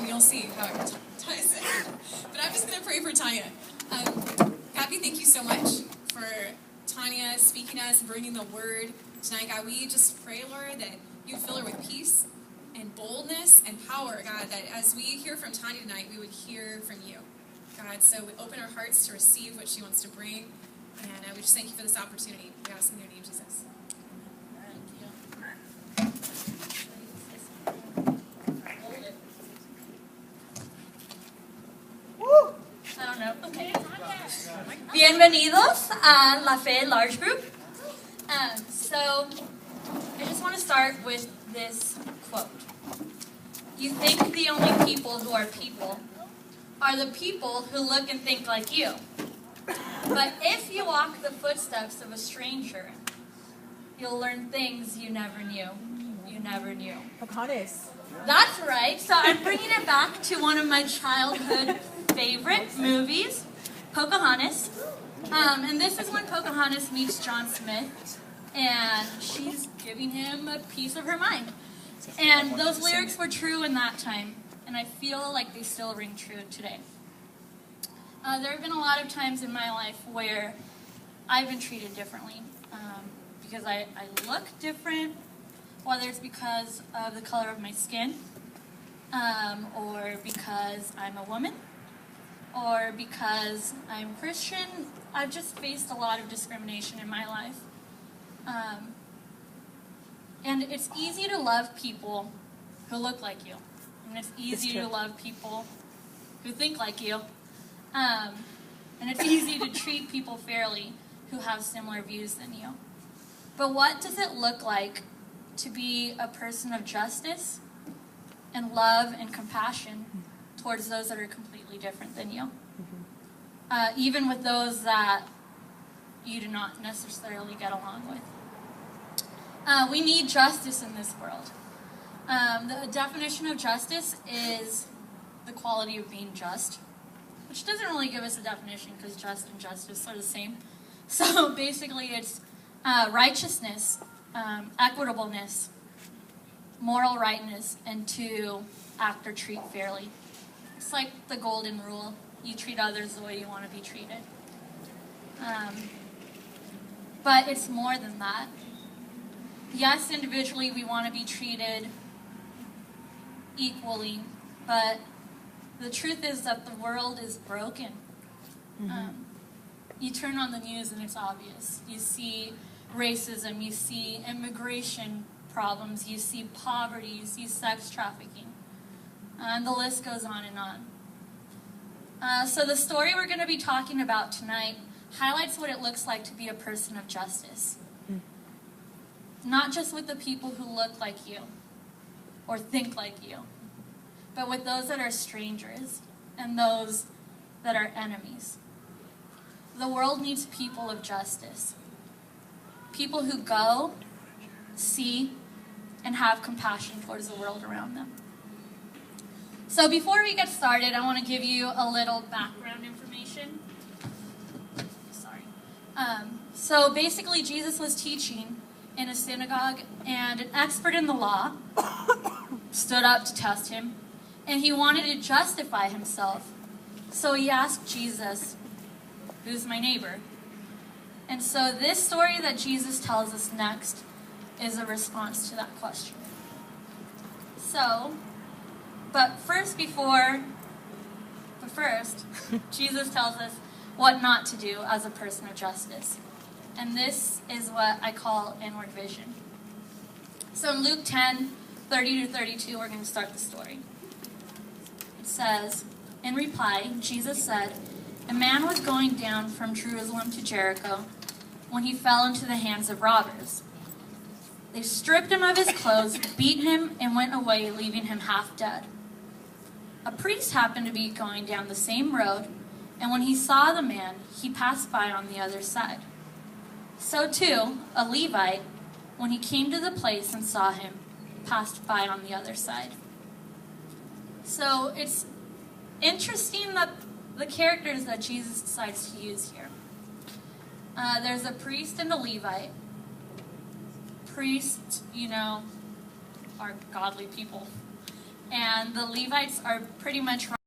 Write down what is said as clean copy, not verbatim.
and you'll see how it ties in. But I'm just going to pray for Tania. God, we thank you so much for Tania speaking to us, bringing the word tonight. God, we just pray, Lord, that you fill her with peace and boldness and power, God, that as we hear from Tania tonight, we would hear from you, God. So we open our hearts to receive what she wants to bring, and we just thank you for this opportunity. We ask in your name, Jesus. I don't know. Okay. Bienvenidos a LaFe Large Group. So I just want to start with this quote. You think the only people who are the people who look and think like you. But if you walk the footsteps of a stranger, you'll learn things you never knew. You never knew. Pocahontas. That's right. So I'm bringing it back to one of my childhood favorite movies, Pocahontas. And this is when Pocahontas meets John Smith, and she's giving him a piece of her mind. And those lyrics were true in that time, and I feel like they still ring true today. There have been a lot of times in my life where I've been treated differently because I look different, whether it's because of the color of my skin, or because I'm a woman, or because I'm Christian. I've just faced a lot of discrimination in my life. And it's easy to love people who look like you. And it's easy to love people who think like you. And it's easy to treat people fairly who have similar views than you. But what does it look like to be a person of justice and love and compassion towards those that are completely different than you? Even with those that you do not necessarily get along with. We need justice in this world. The definition of justice is the quality of being just, which doesn't really give us a definition because just and justice are the same. So basically it's righteousness, equitableness, moral rightness, and to act or treat fairly. It's like the golden rule. You treat others the way you want to be treated. But it's more than that. Yes, individually we want to be treated equally, but the truth is that the world is broken. You turn on the news and it's obvious. You see racism, you see immigration problems, you see poverty, you see sex trafficking, and the list goes on and on. So the story we're going to be talking about tonight highlights what it looks like to be a person of justice. Not just with the people who look like you or think like you, but with those that are strangers and those that are enemies. The world needs people of justice. People who go, see, and have compassion towards the world around them. So before we get started, I want to give you a little background information. Sorry. So basically, Jesus was teaching in a synagogue, and an expert in the law stood up to test him, and he wanted to justify himself. So he asked Jesus, "Who's my neighbor?" And so this story that Jesus tells us next is a response to that question. But first, Jesus tells us what not to do as a person of justice. And this is what I call inward vision. So in Luke 10:30-32, we're going to start the story. It says, in reply, Jesus said, "A man was going down from Jerusalem to Jericho when he fell into the hands of robbers. They stripped him of his clothes, beat him, and went away, leaving him half dead. A priest happened to be going down the same road, and when he saw the man, he passed by on the other side. So too, a Levite, when he came to the place and saw him, passed by on the other side." So it's interesting that the characters that Jesus decides to use here. There's a priest and a Levite. Priests, are godly people. and the Levites are pretty much